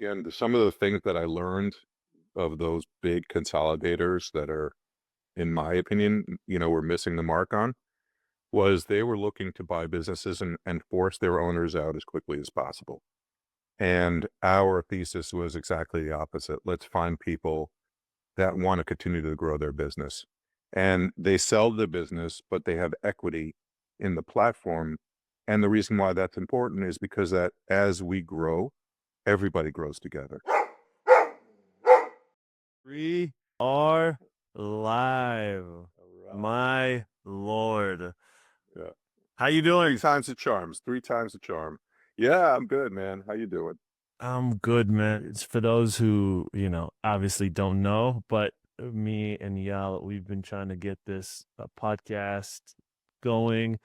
again, some of the things that I learned of those big consolidators that are, in my opinion, were missing the mark on was they were looking to buy businesses and force their owners out as quickly as possible. And our thesis was exactly the opposite. Let's find people that want to continue to grow their business. And they sell the business, but they have equity in the platform. And the reason why that's important is because that as we grow, everybody grows together. We are live. All right. My Lord. Yeah. How you Three doing? times the charms, three times the charm. Yeah, I'm good, man. How you doing? I'm good, man. It's for those who, obviously don't know, but me and Eyal, we've been trying to get this podcast going.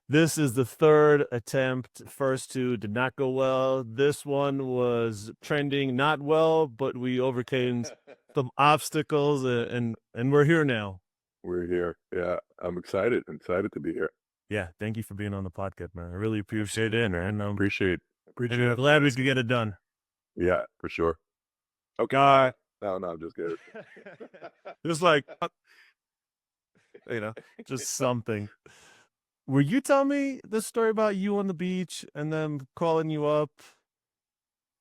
This is the third attempt. First two did not go well. This one was trending not well, but we overcame some obstacles and we're here now. We're here. Yeah, I'm excited. I'm excited to be here. Yeah, thank you for being on the podcast, man. I really appreciate it, man. Appreciate And I'm glad we could get it done. Yeah, for sure. Okay. No, I'm just kidding. Just like, you know, just something. Were you telling me the story about you on the beach and then calling you up?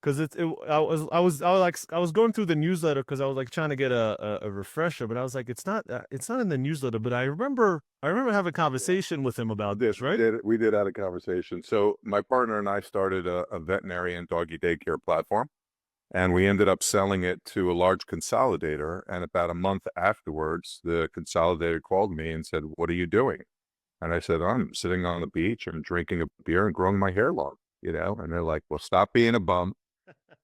Because I was going through the newsletter because I was like trying to get a refresher, but I was like, it's not in the newsletter. But I remember having a conversation with him about this, right? We did have a conversation. So my partner and I started a veterinarian doggy daycare platform, and we ended up selling it to a large consolidator. And about a month afterwards, the consolidator called me and said, "What are you doing?" And I said, "I'm sitting on the beach and drinking a beer and growing my hair long, you know?" And they're like, "Well, stop being a bum,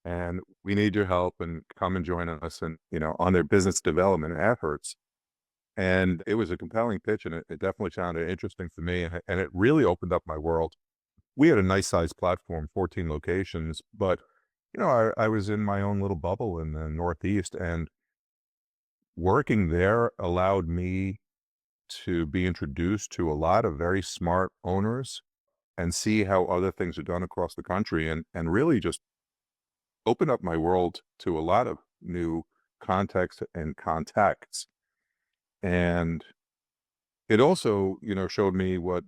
and we need your help, and come and join us," and, on their business development efforts. And it was a compelling pitch, and it definitely sounded interesting to me, and it really opened up my world. We had a nice sized platform, 14 locations, but, I was in my own little bubble in the Northeast, and working there allowed me to be introduced to a lot of very smart owners and see how other things are done across the country, and really just opened up my world to a lot of new context and contacts. And it also, showed me what,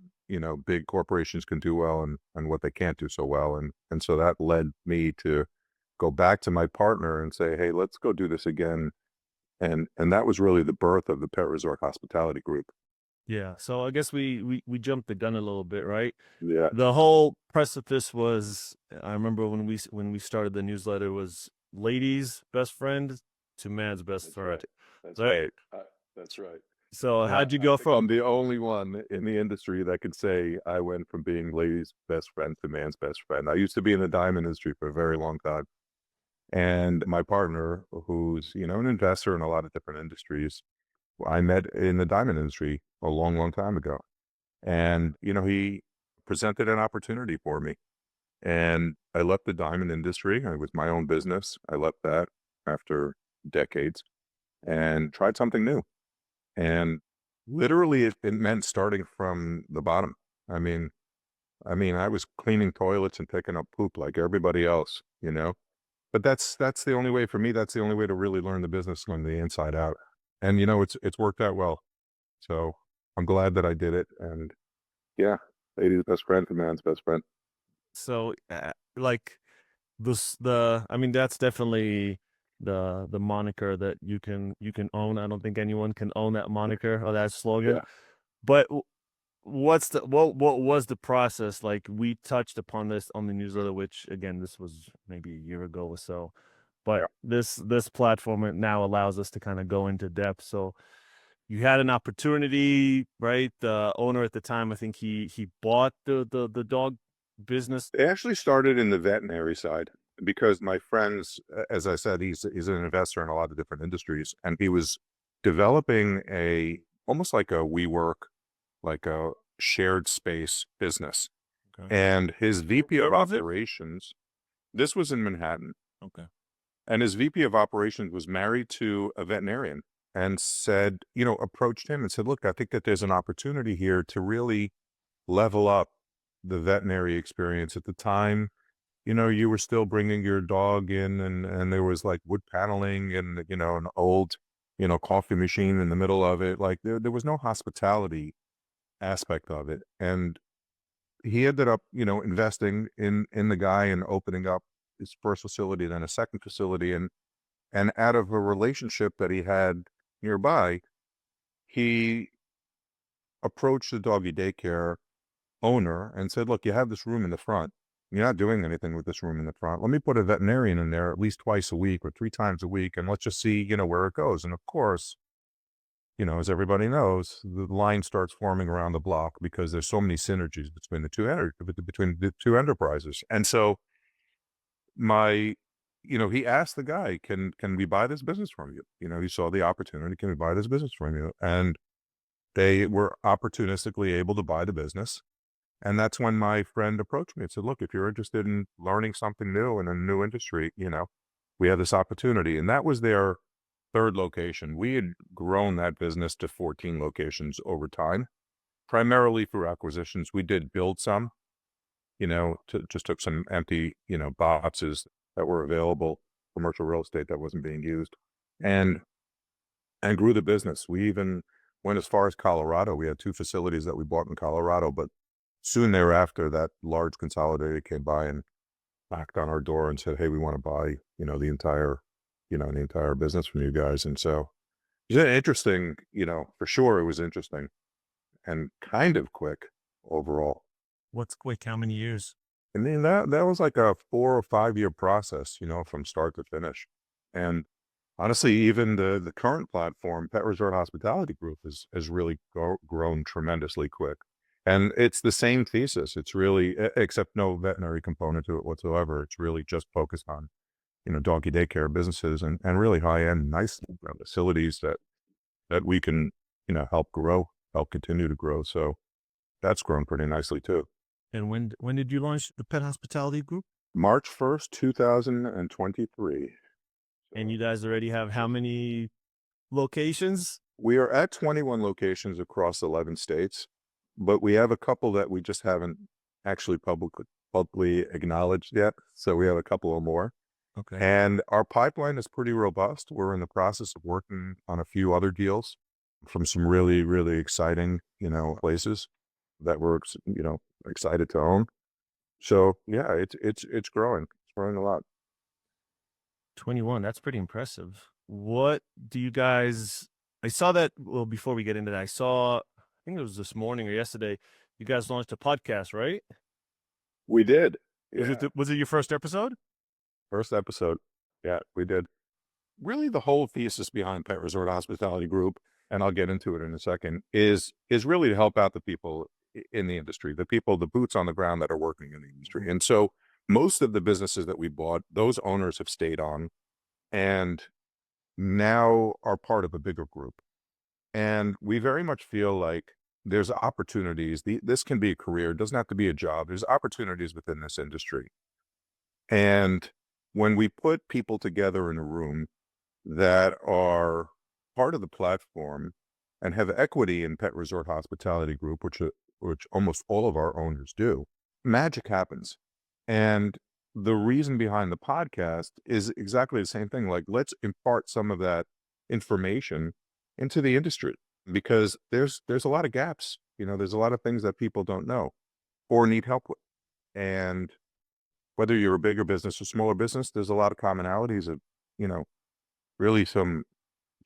big corporations can do well, and what they can't do so well. And so that led me to go back to my partner and say, "Hey, let's go do this again." And that was really the birth of the Pet Resort Hospitality Group. Yeah. So I guess we jumped the gun a little bit, right? Yeah. The whole precipice was, I remember when we started the newsletter, was ladies' best friend to man's best That's friend. right. That's Right. right. That's right. So Yeah, how'd you I go think I'm from? the only one in the industry that could say I went from being ladies' best friend to man's best friend. I used to be in the diamond industry for a very long time. And my partner, who's, an investor in a lot of different industries, I met in the diamond industry a long, long time ago. And, he presented an opportunity for me. And I left the diamond industry. It was my own business. I left that after decades and tried something new. And literally it meant starting from the bottom. I mean, I was cleaning toilets and picking up poop like everybody else, but that's the only way for me. That's the only way to really learn the business from the inside out. And it's worked out well. So I'm glad that I did it. And yeah, lady's best friend to man's best friend. So like I mean, that's definitely the moniker that you can own. I don't think anyone can own that moniker or that slogan. Yeah. But what was the process like? We touched upon this on the newsletter, which again, this was maybe a year ago or so. But Yeah. this platform, it now allows us to kind of go into depth. So you had an opportunity, right? The owner at the time, I think he bought the dog business. They actually started in the veterinary side because my friends, as I said, he's an investor in a lot of different industries, and he was developing almost like a WeWork, like a shared space business. Okay. And his VP of Where was it? operations, this was in Manhattan, Okay. and his VP of operations was married to a veterinarian and said, approached him and said, "Look, I think that there's an opportunity here to really level up the veterinary experience." At the time, you were still bringing your dog in, and there was like wood paneling and, an old, coffee machine in the middle of it. Like there was no hospitality aspect of it. And he ended up, investing in the guy and opening up his first facility, then a second facility. And out of a relationship that he had nearby, he approached the doggy daycare owner and said, look, you have this room in the front. You're not doing anything with this room in the front. Let me put a veterinarian in there at least twice a week or 3 times a week, and let's just see, where it goes. And of course, as everybody knows, the line starts forming around the block because there's so many synergies between the two enterprises. And so my, he asked the guy, can we buy this business from you? He saw the opportunity. Can we buy this business from you? And they were opportunistically able to buy the business. And that's when my friend approached me and said, look, if you're interested in learning something new in a new industry, we have this opportunity. And that was their third location. We had grown that business to 14 locations over time, primarily through acquisitions. We did build some, just took some empty, boxes that were available, commercial real estate that wasn't being used, and grew the business. We even went as far as Colorado. We had 2 facilities that we bought in Colorado, but soon thereafter, that large consolidator came by and knocked on our door and said, hey, we want to buy, the entire business from you guys. And so it's interesting, for sure it was interesting and kind of quick overall. What's quick? How many years? I mean, that was like a 4 or 5 year process, from start to finish. And honestly, even the current platform, Pet Resort Hospitality Group, has really grown tremendously quick. And it's the same thesis. It's really, except no veterinary component to it whatsoever. It's really just focused on, doggy daycare businesses and really high-end, nice facilities that we can, help continue to grow. So that's grown pretty nicely too. And when did you launch the Pet Hospitality Group? March 1st, 2023. And you guys already have how many locations? We are at 21 locations across 11 states, but we have a couple that we just haven't actually publicly acknowledged yet. So we have a couple of more. Okay. And our pipeline is pretty robust. We're in the process of working on a few other deals from some really, really exciting, places that we're, excited to own. So yeah, it's growing. It's growing a lot. 21. That's pretty impressive. What do you guys, I saw that, well, before we get into that, I think it was this morning or yesterday, you guys launched a podcast, right? We did. Yeah. Was it your first episode? First episode. Yeah, we did. Really the whole thesis behind Pet Resort Hospitality Group, and I'll get into it in a second, is really to help out the people in the industry, the boots on the ground that are working in the industry. And so most of the businesses that we bought, those owners have stayed on and now are part of a bigger group. And we very much feel like there's opportunities. This can be a career. It doesn't have to be a job. There's opportunities within this industry. And when we put people together in a room that are part of the platform and have equity in Pet Resort Hospitality Group, which almost all of our owners do, magic happens. And the reason behind the podcast is exactly the same thing. Like, let's impart some of that information into the industry because there's a lot of gaps. There's a lot of things that people don't know or need help with. And whether you're a bigger business or smaller business, there's a lot of commonalities of, really some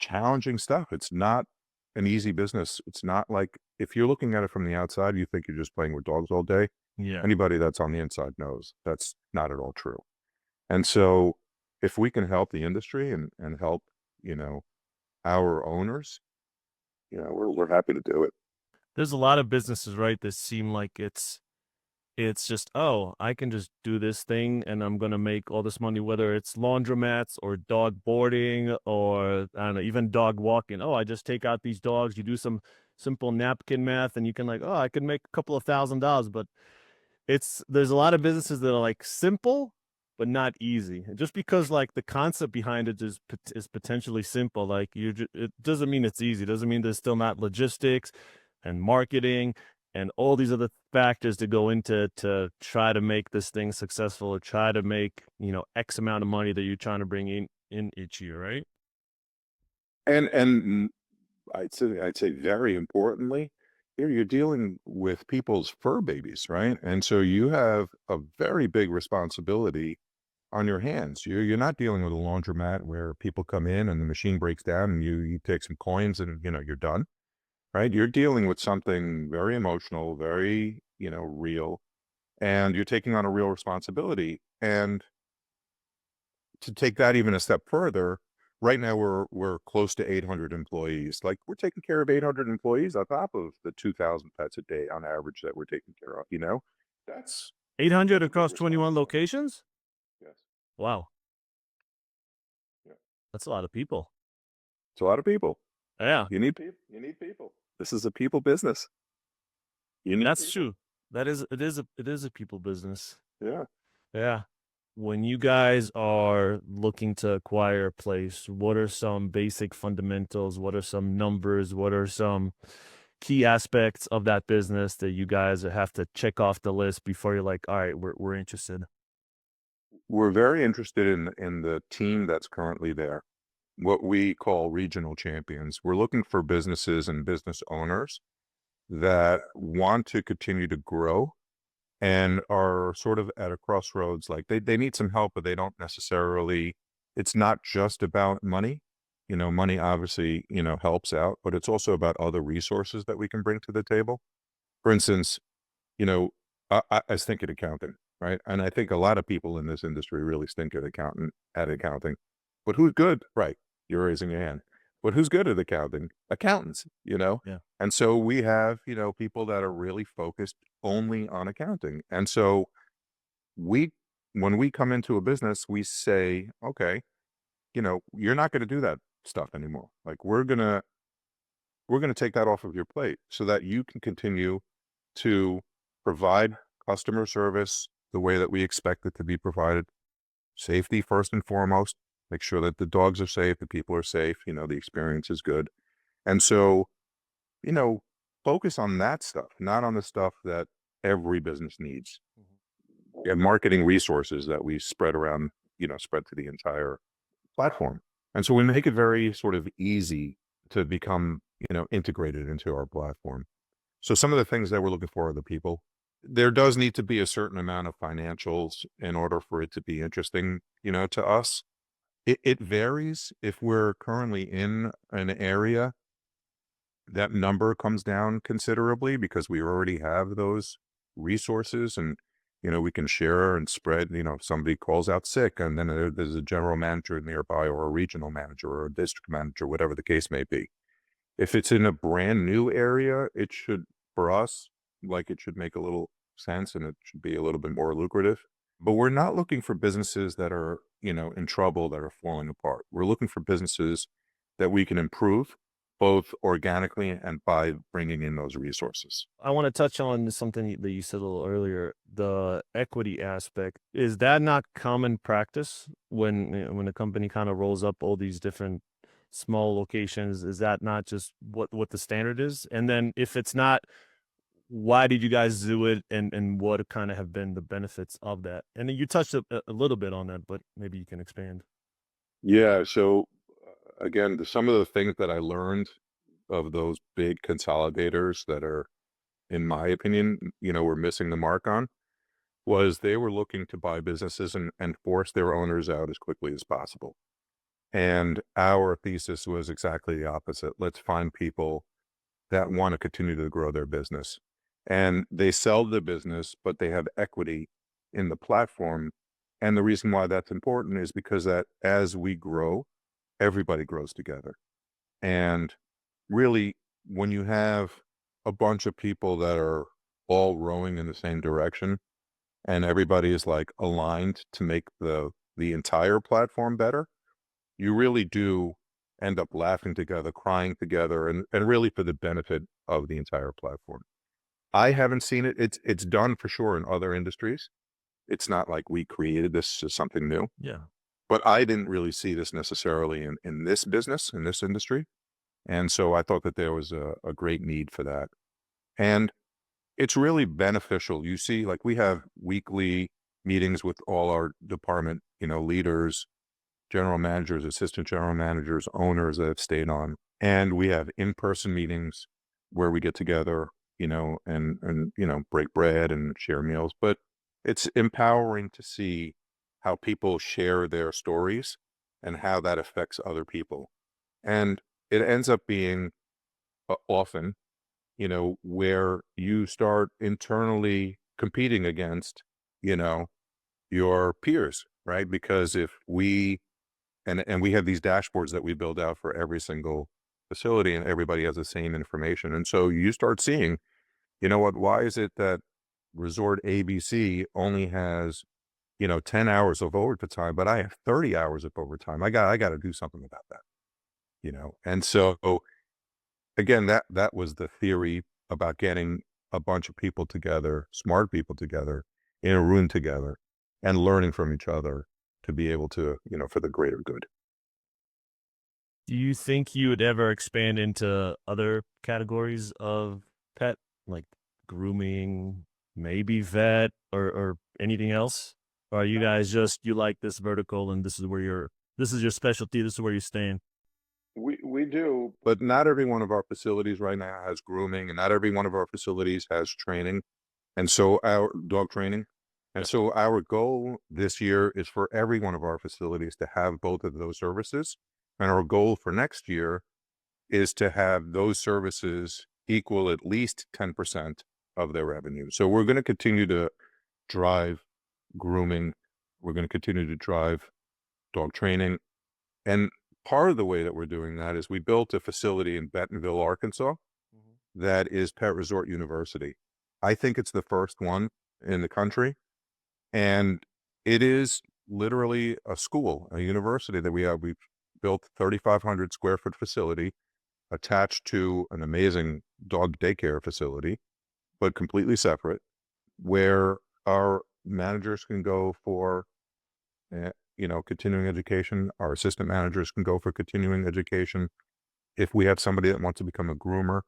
challenging stuff. It's not an easy business. It's not like, if you're looking at it from the outside, you think you're just playing with dogs all day. Yeah. Anybody that's on the inside knows that's not at all true. And so if we can help the industry and help, our owners, we're happy to do it. There's a lot of businesses, right, that seem like it's just, oh, I can just do this thing and I'm going to make all this money, whether it's laundromats or dog boarding or, I don't know, even dog walking. Oh, I just take out these dogs. You do some simple napkin math and you can oh, I can make a couple of $1,000. But there's a lot of businesses that are like simple, but not easy. And just because the concept behind it is potentially simple, it doesn't mean it's easy. It doesn't mean there's still not logistics and marketing and all these other factors to go into to try to make this thing successful or try to make, X amount of money that you're trying to bring in each year, right? And I'd say very importantly, here you're dealing with people's fur babies, right? And so you have a very big responsibility on your hands. You're not dealing with a laundromat where people come in and the machine breaks down and you take some coins and you're done, right? You're dealing with something very emotional, very real, and you're taking on a real responsibility. And to take that even a step further, right now we're close to 800 employees. Like, we're taking care of 800 employees on top of the 2,000 pets a day on average that we're taking care of. That's 800 that's a big across 21 responsibility. locations? Yes. Wow, Yeah. that's a lot of people. It's a lot of people. Yeah, You need people. You need people. This is a people business. You need that's people. true. It is a people business. Yeah. Yeah. When you guys are looking to acquire a place, what are some basic fundamentals? What are some numbers? What are some key aspects of that business that you guys have to check off the list before you're like, all right, we're interested? We're very interested in the team that's currently there, what we call regional champions. We're looking for businesses and business owners that want to continue to grow and are sort of at a crossroads. Like, they need some help, but they don't necessarily, it's not just about money. Money obviously, helps out, but it's also about other resources that we can bring to the table. For instance, you know, I stink at accounting, right? And I think a lot of people in this industry really stink at accounting. But who's good? Right. You're raising your hand. But who's good at accounting? Accountants. Yeah. And so we have, people that are really focused only on accounting. And so we, when we come into a business, we say, okay, you're not going to do that stuff anymore. Like, we're going to take that off of your plate so that you can continue to provide customer service the way that we expect it to be provided. Safety first and foremost. Make sure that the dogs are safe, the people are safe, the experience is good. And so, you know, focus on that stuff, not on the stuff that every business needs. And marketing resources that we spread around, spread to the entire platform. And so we make it very sort of easy to become, integrated into our platform. So some of the things that we're looking for are the people. There does need to be a certain amount of financials in order for it to be interesting, to us. It varies. If we're currently in an area, that number comes down considerably because we already have those resources, and we can share and spread. If somebody calls out sick, and then there's a general manager nearby, or a regional manager, or a district manager, whatever the case may be. If it's in a brand new area, it should, for us, like, it should make a little sense and it should be a little bit more lucrative. But we're not looking for businesses that are, in trouble, that are falling apart. We're looking for businesses that we can improve both organically and by bringing in those resources. I want to touch on something that you said a little earlier, the equity aspect. Is that not common practice when a company kind of rolls up all these different small locations? Is that not just what the standard is? And then if it's not, why did you guys do it, and what kind of have been the benefits of that? And then you touched a little bit on that, but maybe you can expand. Yeah. So again, some of the things that I learned of those big consolidators that are, in my opinion, were missing the mark on, was they were looking to buy businesses and force their owners out as quickly as possible. And our thesis was exactly the opposite. Let's find people that want to continue to grow their business. And they sell the business, but they have equity in the platform. And the reason why that's important is because that as we grow, everybody grows together. And really, when you have a bunch of people that are all rowing in the same direction, and everybody is like aligned to make the entire platform better, you really do end up laughing together, crying together, and really for the benefit of the entire platform. I haven't seen it. It's done for sure in other industries. It's not like we created this as something new, Yeah. but I didn't really see this necessarily in this business, in this industry. And so I thought that there was a great need for that. And It's really beneficial. You see, like we have weekly meetings with all our department, leaders, general managers, assistant general managers, owners that have stayed on. And we have in-person meetings where we get together, and break bread and share meals. But it's empowering to see how people share their stories and how that affects other people. And it ends up being often, where you start internally competing against, you know, your peers, right? Because if we and we have these dashboards that we build out for every single facility, and everybody has the same information. And so you start seeing, why is it that resort ABC only has, 10 hours of overtime, but I have 30 hours of overtime. I got to do something about that. And so again, that was the theory about getting a bunch of people together, smart people together in a room together and learning from each other to be able to, for the greater good. Do you think you would ever expand into other categories of pet, like grooming, maybe vet, or anything else? Or are you guys just you like this vertical and this is your specialty, this is where you're staying? We do, but not every one of our facilities right now has grooming, and not every one of our facilities has training, and so our dog training. And Yeah. so our goal this year is for every one of our facilities to have both of those services. And our goal for next year is to have those services equal at least 10% of their revenue. So we're going to continue to drive grooming. We're going to continue to drive dog training. And part of the way that we're doing that is we built a facility in Bentonville, Arkansas, Mhm. that is Pet Resort University. I think it's the first one in the country. And it is literally a school, a university that we have. We've built 3,500 square foot facility attached to an amazing dog daycare facility, but completely separate, where our managers can go for, continuing education. Our assistant managers can go for continuing education. If we have somebody that wants to become a groomer,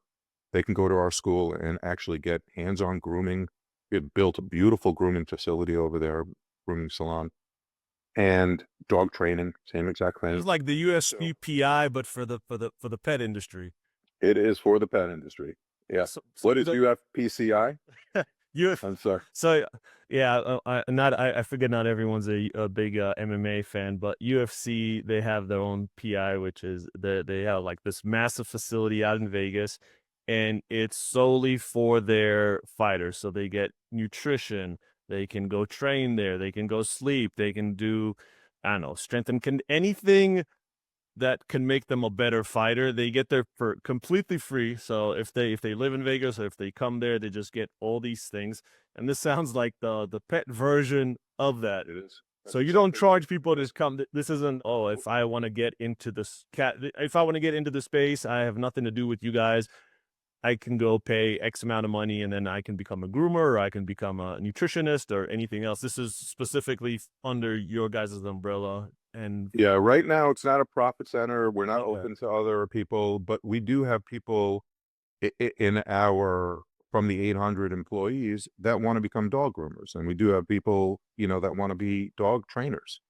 they can go to our school and actually get hands-on grooming. We have built a beautiful grooming facility over there, grooming salon, and dog training, same exact thing. It's like the So USPPI, but for the pet industry. it is for the pet industry. Yeah. So What you is don't UFPCI? you I'm sorry. so yeah, I forget not everyone's a big MMA fan, but UFC they have their own PI, which is they have like this massive facility out in Vegas, and it's solely for their fighters. So they get nutrition, they can go train there, they can go sleep, they can do I don't know strength and can anything that can make them a better fighter. They get there for completely free. So if they live in Vegas or if they come there, they just get all these things. And this sounds like the pet version of that. It is. So That's you don't exactly what charge people to come. This isn't oh if I want to get into this cat if I want to get into the space, I have nothing to do with you guys. I can go pay X amount of money and then I can become a groomer or I can become a nutritionist or anything else. This is specifically under your guys' umbrella. And Yeah, right now it's not a profit center. We're not okay. open to other people, but we do have people in our from the 800 employees that want to become dog groomers, and we do have people, that want to be dog trainers,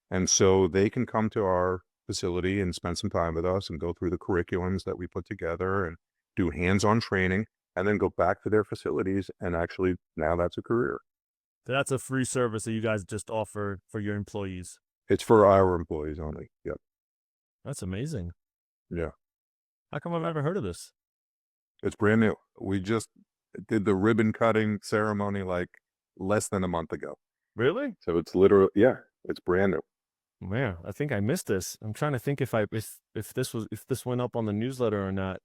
and so they can come to our facility and spend some time with us and go through the curriculums that we put together and do hands-on training, and then go back to their facilities and actually now that's a career. So that's a free service that you guys just offer for your employees. It's for our employees only. Yep. That's amazing. Yeah. How come I've never heard of this? It's brand new. We just did the ribbon cutting ceremony like less than a month ago. Really? So it's literally, yeah, it's brand new. Man, I think I missed this. I'm trying to think if this went up on the newsletter or not.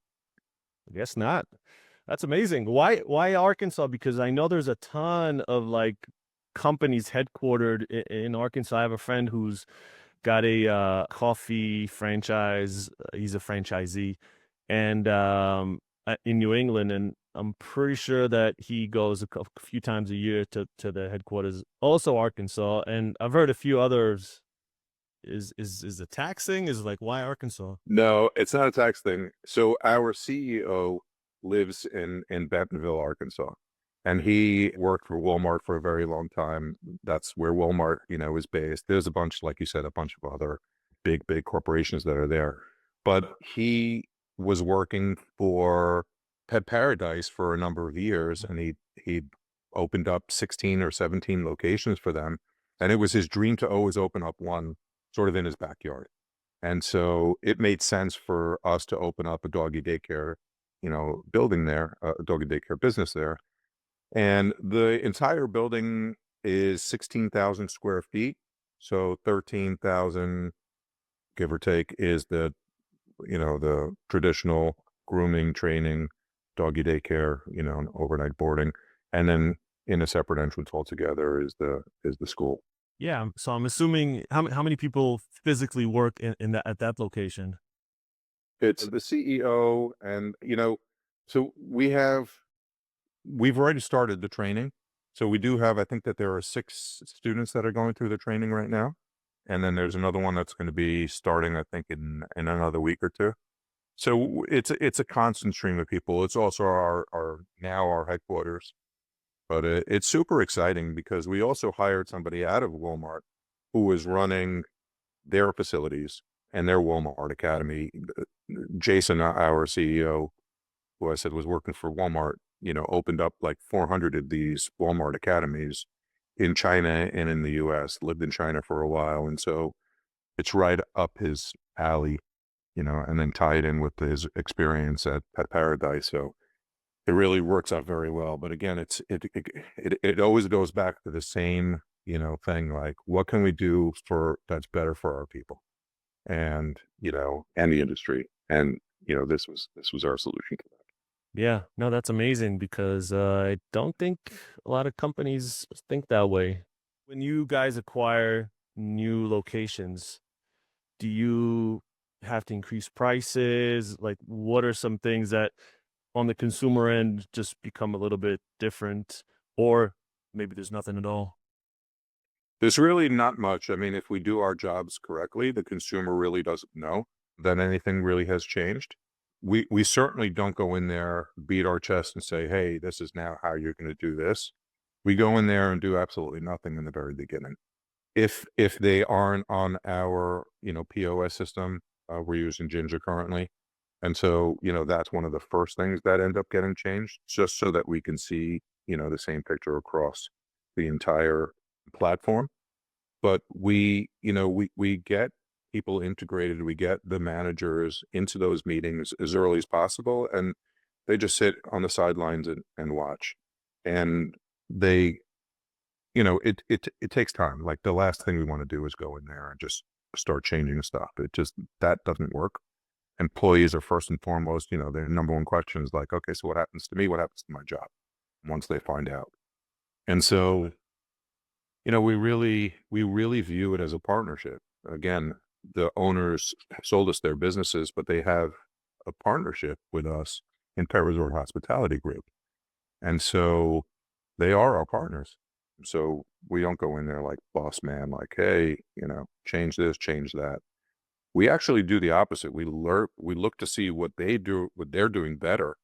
I guess not. That's amazing. Why Arkansas? Because I know there's a ton of like companies headquartered in Arkansas. I have a friend who's got a coffee franchise. He's a franchisee, and in New England, and I'm pretty sure that he goes a few times a year to the headquarters, also Arkansas, and I've heard a few others. Is it taxing? Is it like why Arkansas? No, it's not a tax thing. So our CEO lives in Bentonville, Arkansas. And he worked for Walmart for a very long time. That's where Walmart, is based. There's a bunch, like you said, a bunch of other big corporations that are there. But he was working for Pet Paradise for a number of years, and he opened up 16 or 17 locations for them. And it was his dream to always open up one sort of in his backyard. And so it made sense for us to open up a doggy daycare, building there, a doggy daycare business there. And the entire building is 16,000 square feet. So 13,000, give or take, is the traditional grooming, training, doggy daycare, and overnight boarding. And then in a separate entrance altogether is the school. Yeah. So I'm assuming how many people physically work in that at that location? It's the CEO and, so we've already started the training. So we do have, I think that there are 6 students that are going through the training right now. And then there's another one that's going to be starting, I think, in another week or two. So it's a constant stream of people. It's also our headquarters, but it's super exciting because we also hired somebody out of Walmart who was running their facilities and their Walmart Academy. Jason, our CEO, who I said was working for Walmart, opened up like 400 of these Walmart academies in China and in the US, lived in China for a while. And so it's right up his alley, and then tied in with his experience at Pet Paradise. So it really works out very well. But again, it always goes back to the same, thing, like what can we do that's better for our people and, and the industry. And, this was our solution to that. Yeah, no, that's amazing because I don't think a lot of companies think that way. When you guys acquire new locations, do you have to increase prices? Like, what are some things that on the consumer end just become a little bit different, or maybe there's nothing at all? There's really not much. I mean, if we do our jobs correctly, the consumer really doesn't know that anything really has changed. We certainly don't go in there, beat our chest and say, "Hey, this is now how you're going to do this." We go in there and do absolutely nothing in the very beginning. If they aren't on our, POS system, we're using Ginger currently. And so, that's one of the first things that end up getting changed, just so that we can see, the same picture across the entire platform. But we get people integrated, we get the managers into those meetings as early as possible, and they just sit on the sidelines and watch. And they, it takes time. Like the last thing we want to do is go in there and just start changing stuff. That doesn't work. Employees are first and foremost, their number one question is like, okay, so what happens to me? What happens to my job once they find out? And so we really view it as a partnership. Again, the owners sold us their businesses, but they have a partnership with us in Pet Resort Hospitality Group. And so they are our partners. So we don't go in there like boss man, like, hey, change this, change that. We actually do the opposite. We look to see what they're doing better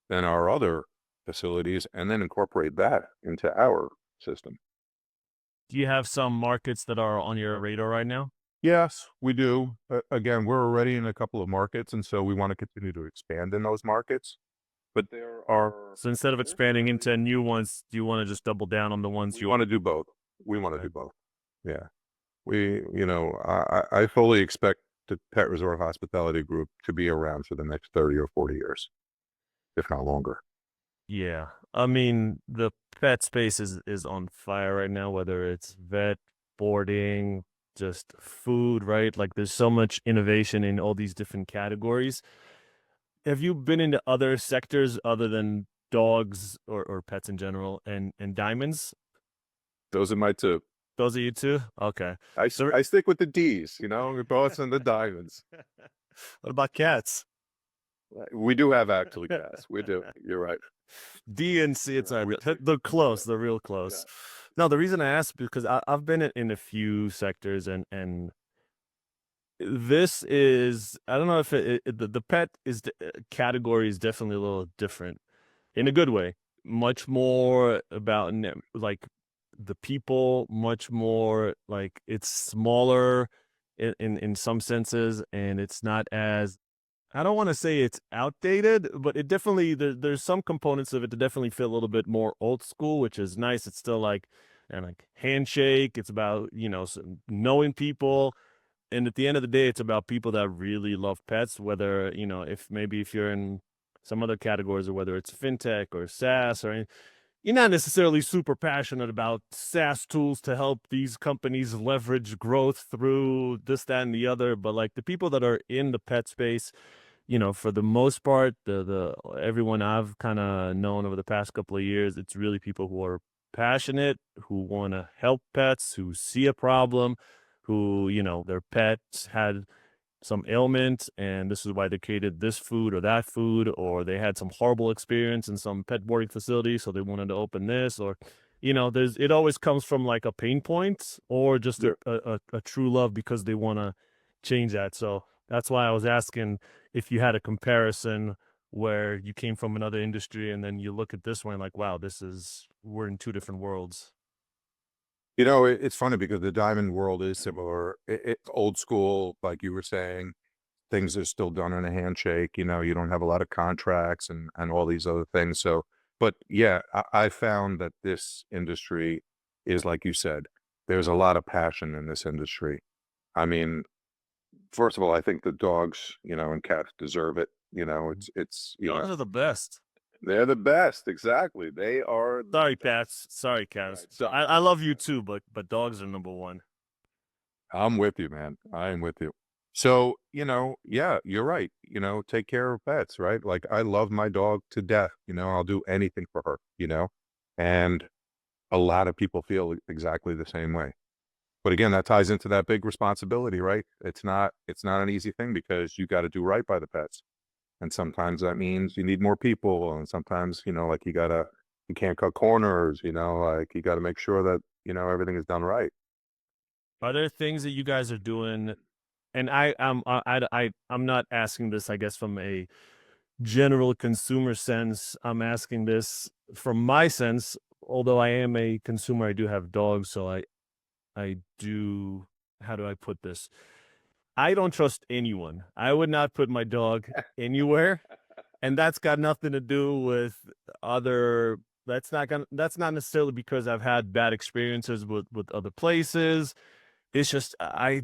than our other facilities, and then incorporate that into our system. Do you have some markets that are on your radar right now? Yes, we do. Again, we're already in a couple of markets, and so we want to continue to expand in those markets. But there are So instead of expanding into new ones, do you want to just double down on the ones we you want to do both. We want to Okay. do both. Yeah, I fully expect the Pet Resort Hospitality Group to be around for the next 30 or 40 years, if not longer. Yeah. I mean, the pet space is on fire right now, whether it's vet, boarding, just food, right? Like there's so much innovation in all these different categories. Have you been into other sectors other than dogs or pets in general and diamonds? Those are my two. Those are you too? Okay. So I stick with the D's, the boats and the diamonds. what about cats? We do have actually cats. We do. You're right. D and C, it's We, they're yeah, close. They're real yeah. close. No, the reason I asked because I've been in a few sectors and this is I don't know if the pet is category is definitely a little different in a good way. much more about like the people, much more like it's smaller in some senses, and it's not as, I don't want to say it's outdated, but it definitely there's some components of it that definitely feel a little bit more old school, which is nice. It's still like, and like handshake. It's about, knowing people, and at the end of the day, it's about people that really love pets. Whether, if maybe if you're in some other categories, or whether it's fintech or SaaS, or you're not necessarily super passionate about SaaS tools to help these companies leverage growth through this, that, and the other. But like the people that are in the pet space, for the most part, the everyone I've kind of known over the past couple of years, it's really people who are passionate, who want to help pets, who see a problem, who, their pets had some ailment, and this is why they created this food or that food, or they had some horrible experience in some pet boarding facility, so they wanted to open this, or there's, it always comes from like a pain point, or just Sure. a true love because they want to change that. So that's why I was asking if you had a comparison where you came from another industry and then you look at this one like, wow, this is, we're in two different worlds. It's funny because the diamond world is similar. It's old school, like you were saying. Things are still done in a handshake. You don't have a lot of contracts and all these other things. So, but yeah, I found that this industry is like you said. There's a lot of passion in this industry. I mean, first of all, I think the dogs, and cats deserve it. Dogs are the best. They're the best. Exactly. They are the Sorry, best. Pats. Sorry, cats. Right. So I love you too, but dogs are number one. I'm with you, man. I am with you. So, yeah, you're right. Take care of pets, right? Like I love my dog to death. I'll do anything for her. And a lot of people feel exactly the same way. But again, that ties into that big responsibility, right? It's not an easy thing because you got to do right by the pets. And sometimes that means you need more people. And sometimes, like you can't cut corners, like you got to make sure that, everything is done right. Are there things that you guys are doing? And I'm not asking this, I guess, from a general consumer sense. I'm asking this from my sense. Although I am a consumer, I do have dogs, so I do. How do I put this? I don't trust anyone. I would not put my dog anywhere, and that's got nothing to do with other. That's not necessarily because I've had bad experiences with other places. It's just I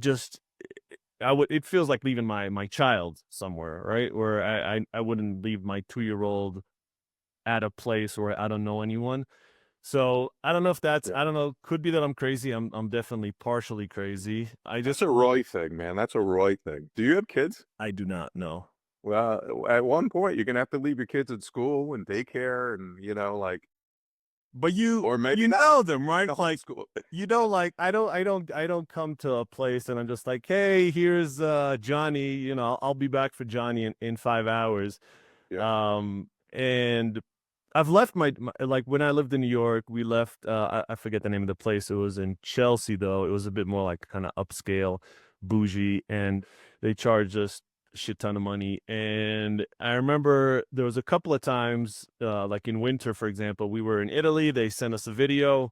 would, it feels like leaving my child somewhere, right? Where I wouldn't leave my 2-year-old at a place where I don't know anyone. So I don't know if that's, Yeah. I don't know, could be that I'm crazy. I'm definitely partially crazy. That's a Roy thing, man. That's a Roy thing. Do you have kids? I do not know. Well, at one point, you're gonna have to leave your kids at school and daycare, and like, But or maybe you not. know them, right? The Like, homeschool. like I don't come to a place and I'm just like, hey, here's Johnny, I'll be back for Johnny in 5 hours. Yeah, And I've left my like when I lived in New York, we left I forget the name of the place. It was in Chelsea though. It was a bit more like kind of upscale, bougie, and they charged us a shit ton of money. And I remember there was a couple of times, like in winter, for example, we were in Italy, they sent us a video.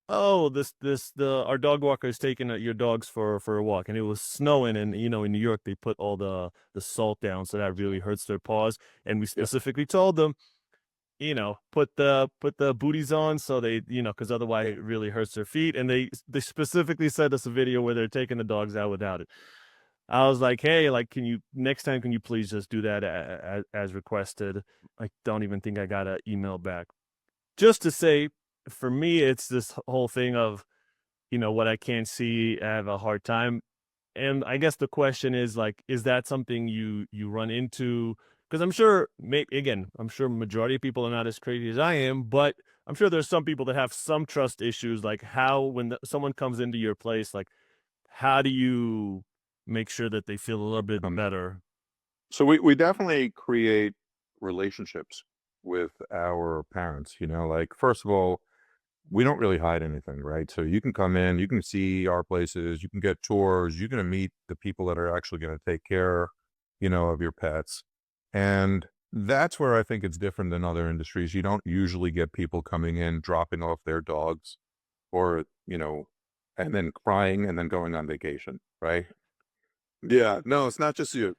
Oh, the our dog walker is taking your dogs for a walk, and it was snowing, and in New York they put all the salt down, so that really hurts their paws. And we yeah, specifically told them, put the booties on, so they, because otherwise it really hurts their feet. And they specifically sent us a video where they're taking the dogs out without it. I was like, hey, like, next time, can you please just do that as requested? I don't even think I got an email back. Just to say, for me, it's this whole thing of, what I can't see, I have a hard time. And I guess the question is like, is that something you run into? Because I'm sure, again, I'm sure majority of people are not as crazy as I am, but I'm sure there's some people that have some trust issues. Like how, when someone comes into your place, like how do you make sure that they feel a little bit um, better? so we definitely create relationships with our parents. Like first of all, we don't really hide anything, right? So you can come in, you can see our places, you can get tours, you're going to meet the people that are actually going to take care, of your pets. And That's where I think it's different than other industries. You don't usually get people coming in, dropping off their dogs or, and then crying and then going on vacation, right? Yeah, no, it's not just you.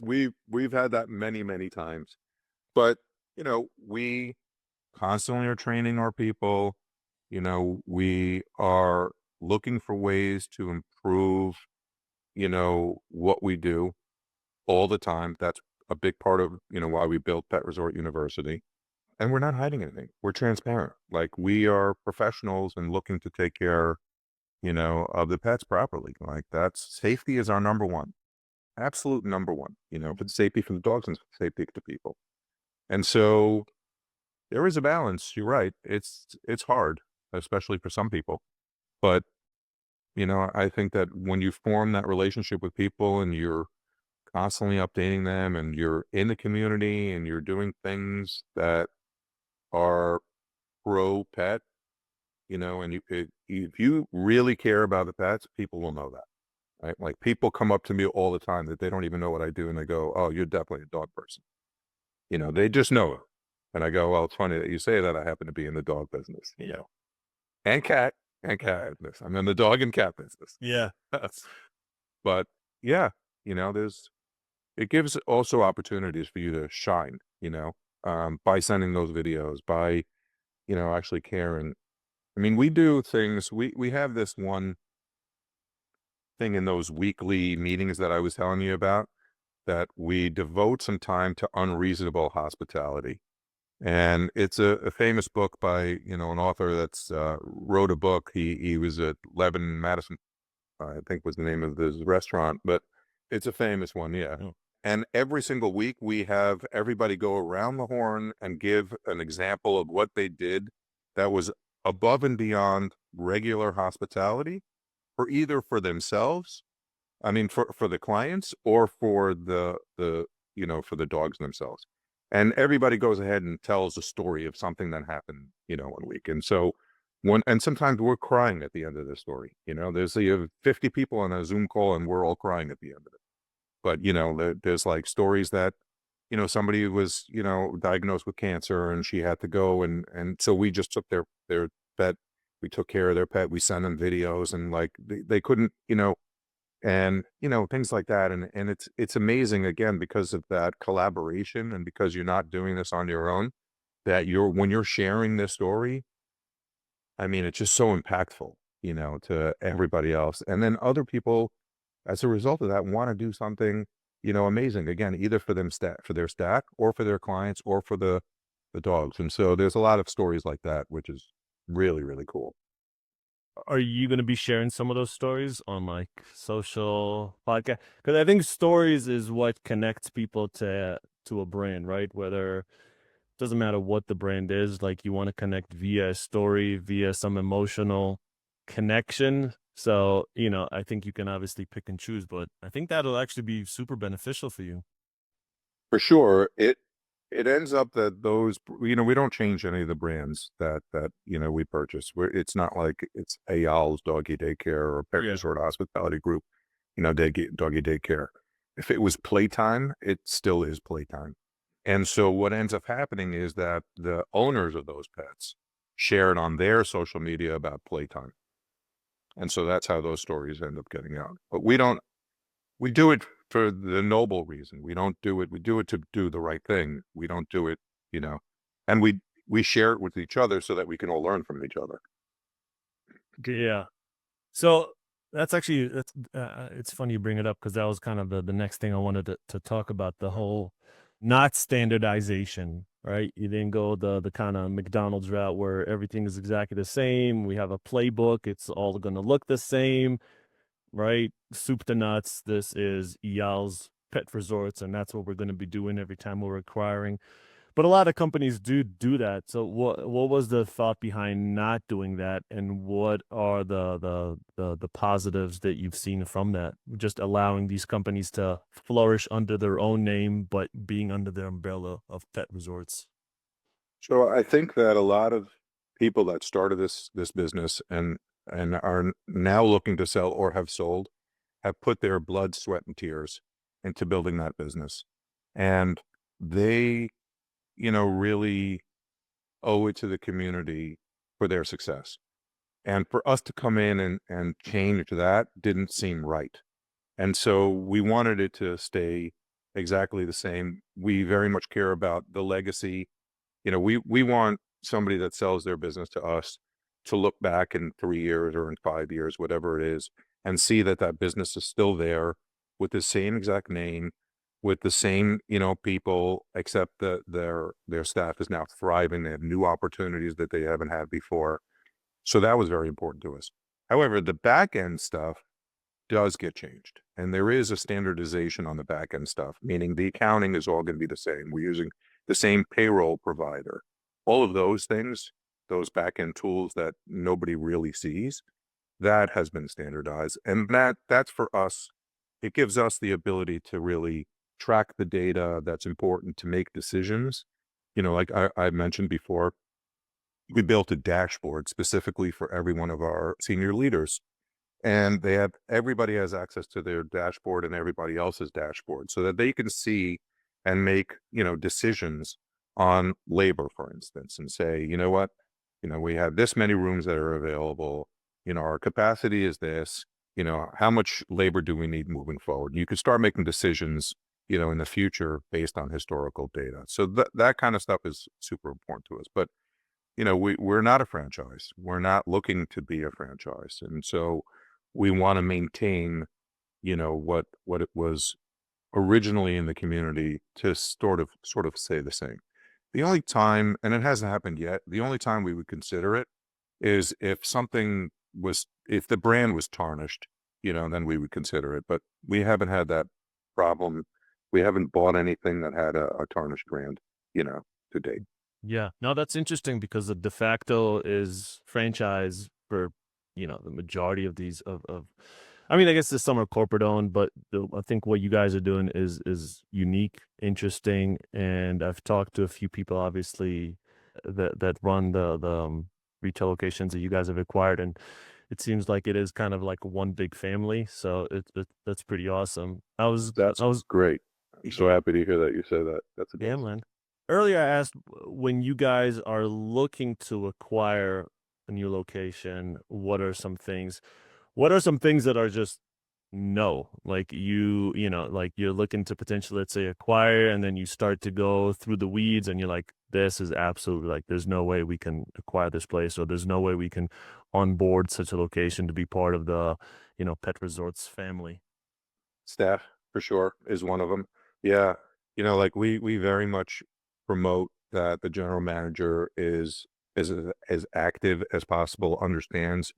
We've had that many, many times. But, we constantly are training our people. We are looking for ways to improve, what we do all the time. That's a big part of, why we built Pet Resort University. And we're not hiding anything. We're transparent. Like we are professionals and looking to take care, of the pets properly. Like that's safety is our number one, absolute number one, for the safety for the dogs and safety to people. And so there is a balance. You're right. It's hard, especially for some people. But, I think that when you form that relationship with people and you're constantly updating them and you're in the community and you're doing things that are pro pet, and if you really care about the pets, people will know that, right? Like people come up to me all the time that they don't even know what I do, and they go, "Oh, you're definitely a dog person." They just know it, and I go, "Well, it's funny that you say that. I happen to be in the dog business, and cat and cat business. I'm in the dog and cat business." Yeah. But yeah, there's it gives also opportunities for you to shine, by sending those videos, by actually caring. I mean, we do things. We have this one thing in those weekly meetings that I was telling you about that we devote some time to unreasonable hospitality. And it's a famous book by, an author that's wrote a book. He was at Levin Madison, I think was the name of this restaurant, but it's a famous one. Yeah. Oh. And every single week we have everybody go around the horn and give an example of what they did that was above and beyond regular hospitality for either for themselves, I mean, for the clients or for for the dogs themselves. And everybody goes ahead and tells a story of something that happened, one week. And so and sometimes we're crying at the end of the story. There's 50 people on a Zoom call and we're all crying at the end of it. But, there's like stories that, somebody was, diagnosed with cancer and she had to go and so we just took their pet, we took care of their pet, we sent them videos and like they couldn't, and things like that. And it's amazing again because of that collaboration and because you're not doing this on your own, that when you're sharing this story, I mean, it's just so impactful, to everybody else. And then other people, as a result of that, want to do something, amazing again, either for for their staff or for their clients or for the dogs. And so there's a lot of stories like that, which is really, really cool. Are you going to be sharing some of those stories on like social podcast? Because I think stories is what connects people to a brand, right? Whether doesn't matter what the brand is, like you want to connect via a story, via some emotional connection. So, I think you can obviously pick and choose, but I think that'll actually be super beneficial for you. For sure, it ends up that those, we don't change any of the brands that we purchase. It's not like it's Eyal's Doggy Daycare or Pet Yeah. Resort Hospitality Group, doggy daycare. If it was playtime, it still is playtime. And so what ends up happening is that the owners of those pets share it on their social media about playtime. And so that's how those stories end up getting out. But we do it for the noble reason. We do it to do the right thing. We don't do it, you know, and we share it with each other so that we can all learn from each other. Yeah. So that's it's funny you bring it up because that was kind of the next thing I wanted to talk about, the whole not standardization, right? You didn't go the kind of McDonald's route where everything is exactly the same. We have a playbook, it's all going to look the same, right? Soup to nuts. This is Eyal's Pet Resorts, and that's what we're going to be doing every time we're acquiring. But a lot of companies do that. So what was the thought behind not doing that, and what are the positives that you've seen from that? Just allowing these companies to flourish under their own name, but being under the umbrella of pet resorts. So I think that a lot of people that started this business and are now looking to sell or have sold have put their blood, sweat, and tears into building that business. And they, really owe it to the community for their success. And for us to come in and change that didn't seem right. And so we wanted it to stay exactly the same. We very much care about the legacy. We want somebody that sells their business to us to look back in 3 years or in 5 years, whatever it is, and see that that business is still there with the same exact name, with the same, people, except that their staff is now thriving. They have new opportunities that they haven't had before. So that was very important to us. However, the back end stuff does get changed. And there is a standardization on the back end stuff, meaning the accounting is all going to be the same. We're using the same payroll provider. All of those things, those back end tools that nobody really sees, that has been standardized. And that's for us. It gives us the ability to really track the data that's important to make decisions. Like I mentioned before, we built a dashboard specifically for every one of our senior leaders, and everybody has access to their dashboard and everybody else's dashboard so that they can see and make, decisions on labor, for instance, and say, you know what, we have this many rooms that are available, our capacity is this, how much labor do we need moving forward? You can start making decisions, in the future based on historical data. So that kind of stuff is super important to us. But we're not a franchise. We're not looking to be a franchise. And so we want to maintain, what it was originally in the community to sort of stay the same. The only time, and it hasn't happened yet, the only time we would consider it is if the brand was tarnished, then we would consider it. But we haven't had that problem. We haven't bought anything that had a tarnished brand, to date. Yeah. No, that's interesting because the de facto is franchise for, the majority of these of I mean, I guess there's some are corporate owned, but I think what you guys are doing is unique, interesting, and I've talked to a few people obviously that run the retail locations that you guys have acquired, and it seems like it is kind of like one big family. So that's pretty awesome. That's I was great. I'm so happy to hear that you say that. That's Yeah, amazing. man. Earlier, I asked when you guys are looking to acquire a new location, what are some things? What are some things that are just no? Like like you're looking to potentially, let's say, acquire, and then you start to go through the weeds, and you're like, this is absolutely like, there's no way we can acquire this place, or there's no way we can onboard such a location to be part of the, Pet Resorts family. Staff for sure is one of them. Yeah. Like we very much promote that the general manager is as active as possible, understands,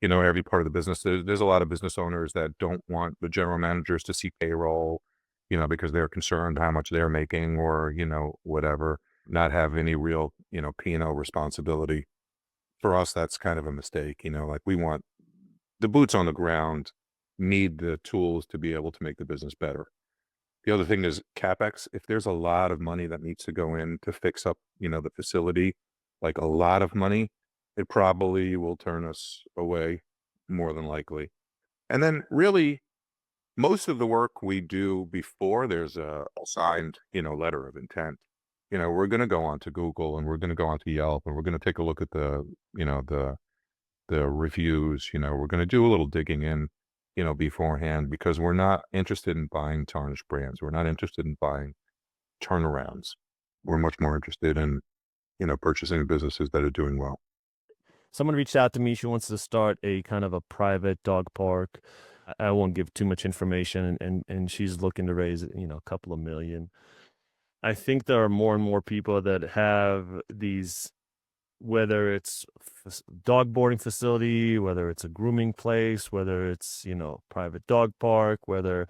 every part of the business. There's a lot of business owners that don't want the general managers to see payroll, because they're concerned how much they're making or, whatever, not have any real, P&L responsibility. For us, that's kind of a mistake, like we want the boots on the ground need the tools to be able to make the business better. The other thing is CapEx. If there's a lot of money that needs to go in to fix up, the facility, like a lot of money, it probably will turn us away more than likely. And then really most of the work we do before there's a signed, letter of intent. We're going to go onto Google and we're going to go onto Yelp and we're going to take a look at you know, the reviews, we're going to do a little digging in, beforehand because we're not interested in buying tarnished brands. We're not interested in buying turnarounds. We're much more interested in, purchasing businesses that are doing well. Someone reached out to me. She wants to start a kind of a private dog park. I won't give too much information, and she's looking to raise, a couple of million. I think there are more and more people that have these, whether it's dog boarding facility, whether it's a grooming place, whether it's, private dog park, whether,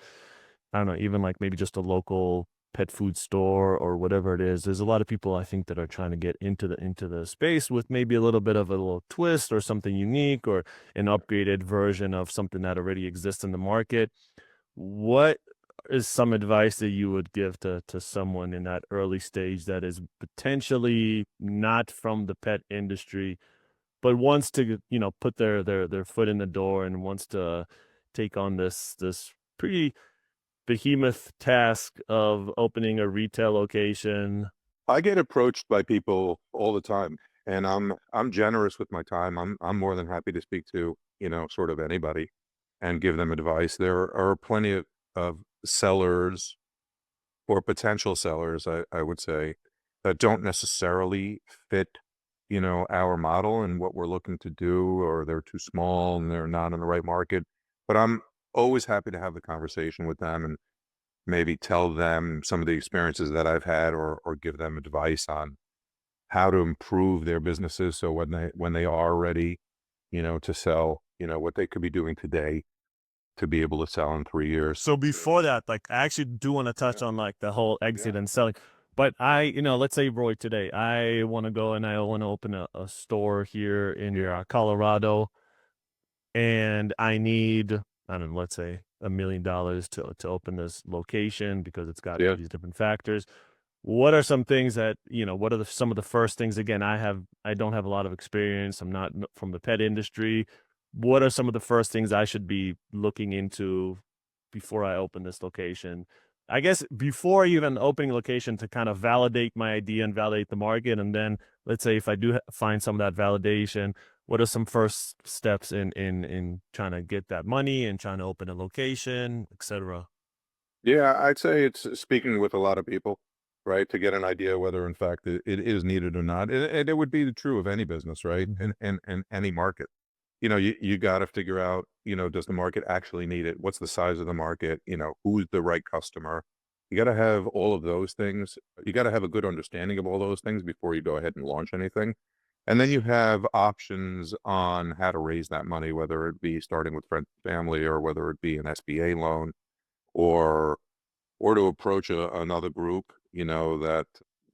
I don't know, even like maybe just a local pet food store or whatever it is. There's a lot of people I think that are trying to get into the space with maybe a little bit of a little twist or something unique or an upgraded version of something that already exists in the market. What is some advice that you would give to someone in that early stage that is potentially not from the pet industry, but wants to, put their foot in the door and wants to take on this pretty behemoth task of opening a retail location? I get approached by people all the time, and I'm generous with my time. I'm more than happy to speak to, sort of anybody and give them advice. There are plenty of sellers or potential sellers, I would say, that don't necessarily fit, our model and what we're looking to do, or they're too small and they're not in the right market. But I'm always happy to have the conversation with them and maybe tell them some of the experiences that I've had, or give them advice on how to improve their businesses. So when they are ready, to sell, what they could be doing today to be able to sell in 3 years. So before that, like I actually do want to touch Yeah. on like the whole exit Yeah. and selling. But let's say Roy today, I want to go and I want to open a store here in Yeah. Colorado, and I need, I don't know, let's say $1 million to open this location because it's got Yeah. these different factors. What are some things that, what are some of the first things? Again, I don't have a lot of experience. I'm not from the pet industry. What are some of the first things I should be looking into before I open this location? I guess before even opening a location, to kind of validate my idea and validate the market. And then let's say if I do find some of that validation, what are some first steps in trying to get that money and trying to open a location, etc. Yeah, I'd say it's speaking with a lot of people, right, to get an idea whether in fact it is needed or not. And it would be true of any business, right? And any market. You got to figure out, does the market actually need it? What's the size of the market? Who's the right customer? You got to have all of those things. You got to have a good understanding of all those things before you go ahead and launch anything. And then you have options on how to raise that money, whether it be starting with friends and family, or whether it be an SBA loan, or to approach another group, that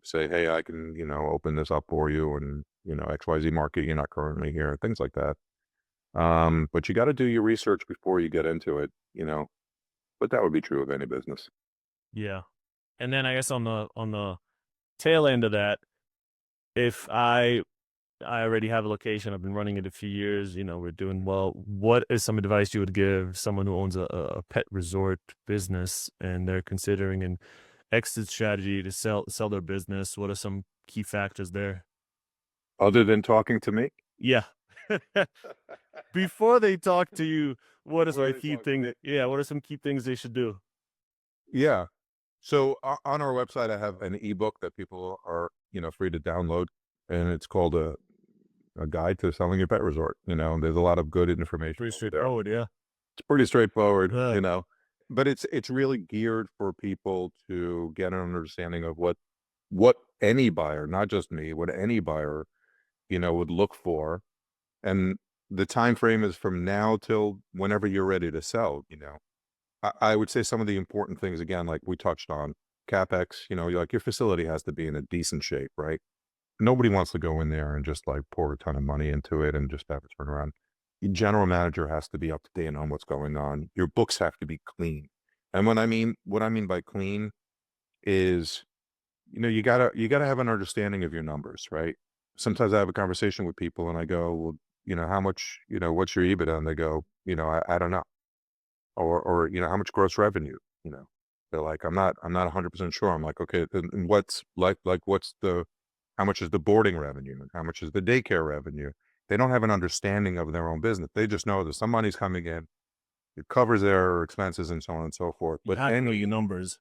say, hey, I can, open this up for you, and, XYZ market, you're not currently here, things like that. But you got to do your research before you get into it, but that would be true of any business. Yeah. And then I guess on the tail end of that, if I already have a location, I've been running it a few years, we're doing well. What is some advice you would give someone who owns a pet resort business and they're considering an exit strategy to sell their business? What are some key factors there? Other than talking to me, Yeah. Before they talk to you, what is before a they key talk to me. thing? Yeah, what are some key things they should do? Yeah. So on our website, I have an ebook that people are, free to download, and it's called a guide to selling your pet resort. And there's a lot of good information Pretty over there. straightforward, yeah. It's pretty straightforward, Yeah. but it's really geared for people to get an understanding of what any buyer, not just me, what any buyer, would look for. And the time frame is from now till whenever you're ready to sell. I would say some of the important things, again, like we touched on, CapEx, like your facility has to be in a decent shape, right? Nobody wants to go in there and just like pour a ton of money into it and just have it turn around. Your general manager has to be up to date on what's going on. Your books have to be clean. And what I mean by clean is, you gotta have an understanding of your numbers, right? Sometimes I have a conversation with people and I go, well, how much, what's your EBITDA? And they go, I don't know. Or, how much gross revenue, you know? They're like, I'm not 100% sure. I'm like, okay, then what's what's how much is the boarding revenue? And how much is the daycare revenue? They don't have an understanding of their own business. They just know that some money's coming in. It covers their expenses and so on and so forth. You But have to know your numbers.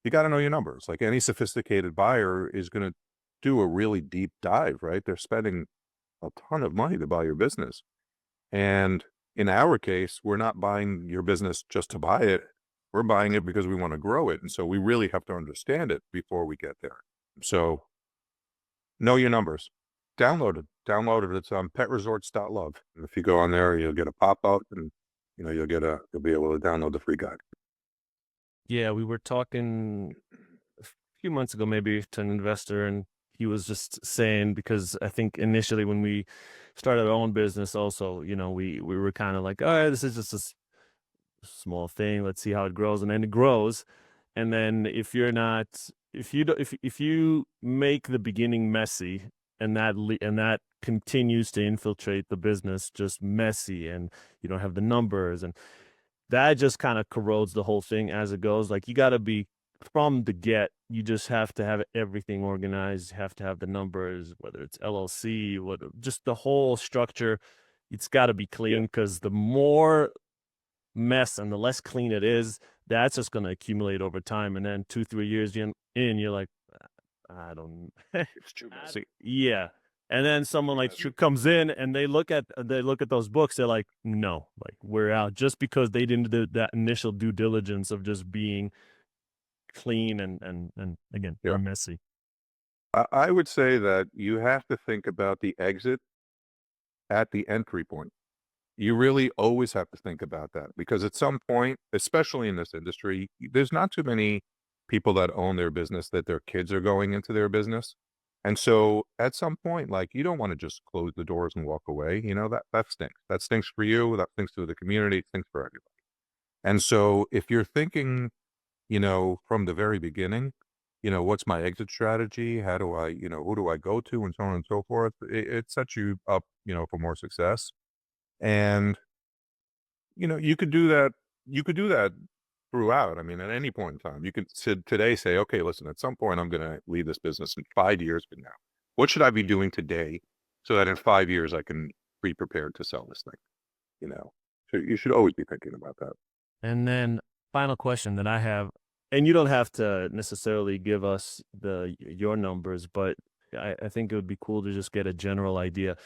you got to know your numbers. Like any sophisticated buyer is going to do a really deep dive, right? They're spending a ton of money to buy your business. And in our case, we're not buying your business just to buy it. We're buying it because we want to grow it. And so we really have to understand it before we get there. So know your numbers. Download it. Download it. It's on petresorts.love. And if you go on there, you'll get a pop-up, and you'll be able to download the free guide. Yeah, we were talking a few months ago, maybe, to an investor, and he was just saying, because I think initially when we started our own business, also, we were kind of like, all right, this is just a small thing. Let's see how it grows, and then it grows, and then if you're not, if you do, if you make the beginning messy, and that continues to infiltrate the business, just messy, and you don't have the numbers, and that just kind of corrodes the whole thing as it goes. Like you got to be from the get, you just have to have everything organized. You have to have the numbers, whether it's LLC, what just the whole structure. It's got to be clean because the more mess and the less clean it is, that's just going to accumulate over time. And then 2, 3 years you're like, I don't. It's too messy. Yeah. And then someone like you comes in and they look at those books. They're like, no, like we're out just because they didn't do that initial due diligence of just being clean and again, Yeah. we're messy. I would say that you have to think about the exit at the entry point. You really always have to think about that because at some point, especially in this industry, there's not too many people that own their business that their kids are going into their business. And so at some point, like you don't want to just close the doors and walk away. You know, that stinks. That stinks for you. That stinks to the community. It stinks for everybody. And so if you're thinking, from the very beginning, what's my exit strategy? How do I, who do I go to and so on and so forth? It sets you up, for more success. And you could do that. You could do that throughout. I mean, at any point in time, you could today say, okay, listen, at some point, I'm going to leave this business in 5 years from now. What should I be doing today so that in 5 years I can be prepared to sell this thing? So you should always be thinking about that. And then final question that I have, and you don't have to necessarily give us your numbers, but I think it would be cool to just get a general idea.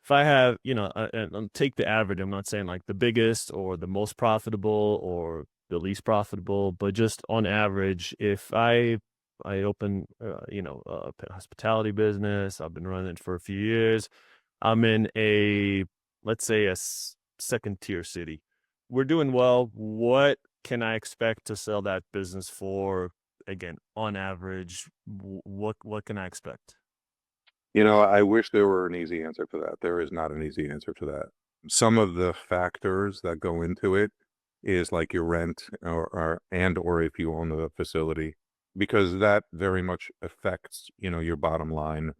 If I have, and take the average, I'm not saying like the biggest or the most profitable or the least profitable, but just on average, if I open, a hospitality business, I've been running it for a few years. I'm in let's say second tier city. We're doing well. What can I expect to sell that business for? Again, on average, what can I expect? I wish there were an easy answer for that. There is not an easy answer to that. Some of the factors that go into it is like your rent or if you own the facility, because that very much affects, your bottom line.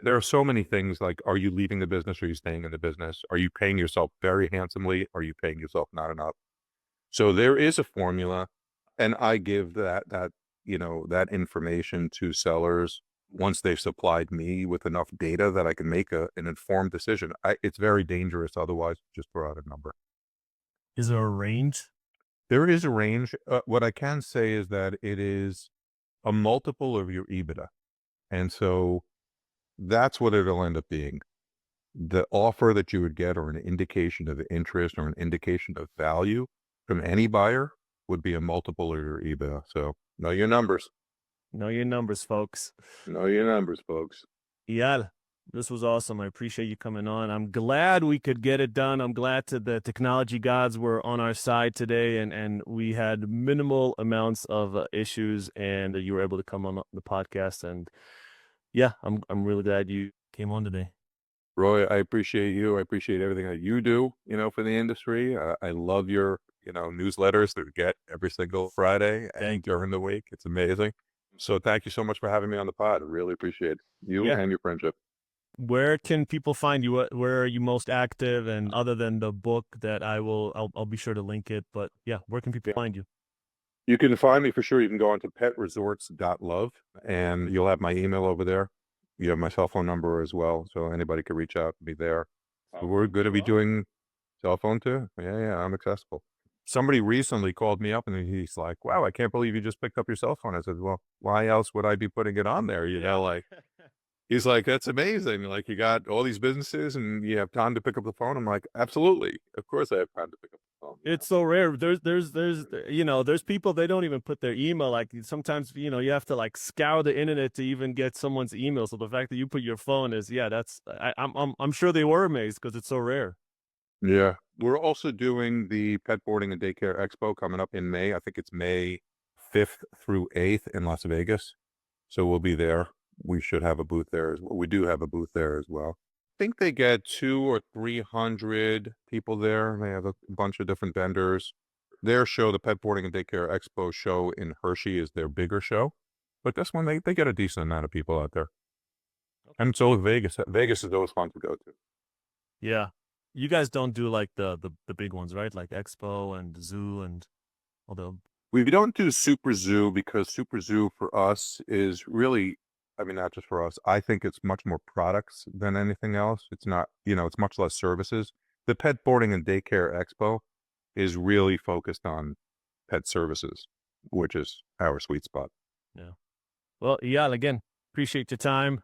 There are so many things like, are you leaving the business? Are you staying in the business? Are you paying yourself very handsomely? Are you paying yourself not enough? So there is a formula, and I give that information to sellers once they've supplied me with enough data that I can make an informed decision. It's very dangerous otherwise to just throw out a number. Is there a range? There is a range. What I can say is that it is a multiple of your EBITDA. And so that's what it'll end up being. The offer that you would get or an indication of interest or an indication of value from any buyer would be a multiple of your EBITDA. So know your numbers. Know your numbers, folks. Know your numbers, folks. Eyal, this was awesome. I appreciate you coming on. I'm glad we could get it done. I'm glad the technology gods were on our side today, and we had minimal amounts of issues, and you were able to come on the podcast. And yeah, I'm really glad you came on today. Roy, I appreciate you. I appreciate everything that you do, for the industry. I love your, newsletters that we get every single Friday and during the week. It's amazing. So thank you so much for having me on the pod. I really appreciate you and your friendship. Where can people find you? Where are you most active? And other than the book that I'll be sure to link it. But yeah, where can people find you? You can find me for sure. You can go on to petresorts.love and you'll have my email over there. You have my cell phone number as well. So anybody can reach out to me there. We're going to be doing cell phone too. Yeah, I'm accessible. Somebody recently called me up and he's like, wow, I can't believe you just picked up your cell phone. I said, well, why else would I be putting it on there? He's like, that's amazing. Like, you got all these businesses and you have time to pick up the phone. I'm like, absolutely. Of course I have time to pick up the phone. It's so rare. There's people, they don't even put their email. Like sometimes, you have to like scour the internet to even get someone's email. So the fact that you put your phone is, I'm sure they were amazed because it's so rare. Yeah. We're also doing the Pet Boarding and Daycare Expo coming up in May. I think it's May 5th through 8th in Las Vegas. So we'll be there. We should have a booth there as well. We do have a booth there as well. I think they get 200 or 300 people there. They have a bunch of different vendors. Their show, the Pet Boarding and Daycare Expo show in Hershey, is their bigger show. But this one, they get a decent amount of people out there. And so Vegas. Vegas is always fun to go to. Yeah. you guys don't do like the big ones, right? Like Expo and Zoo and although We don't do Super Zoo because Super Zoo for us is really, I mean, not just for us. I think it's much more products than anything else. It's not, it's much less services. The Pet Boarding and Daycare Expo is really focused on pet services, which is our sweet spot. yeah. Well, yeah, again, appreciate your time.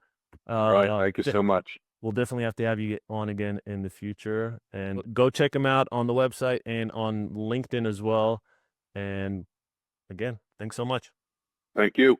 All right. Thank you so much. We'll definitely have to have you on again in the future. And go check him out on the website and on LinkedIn as well. And again, thanks so much. Thank you.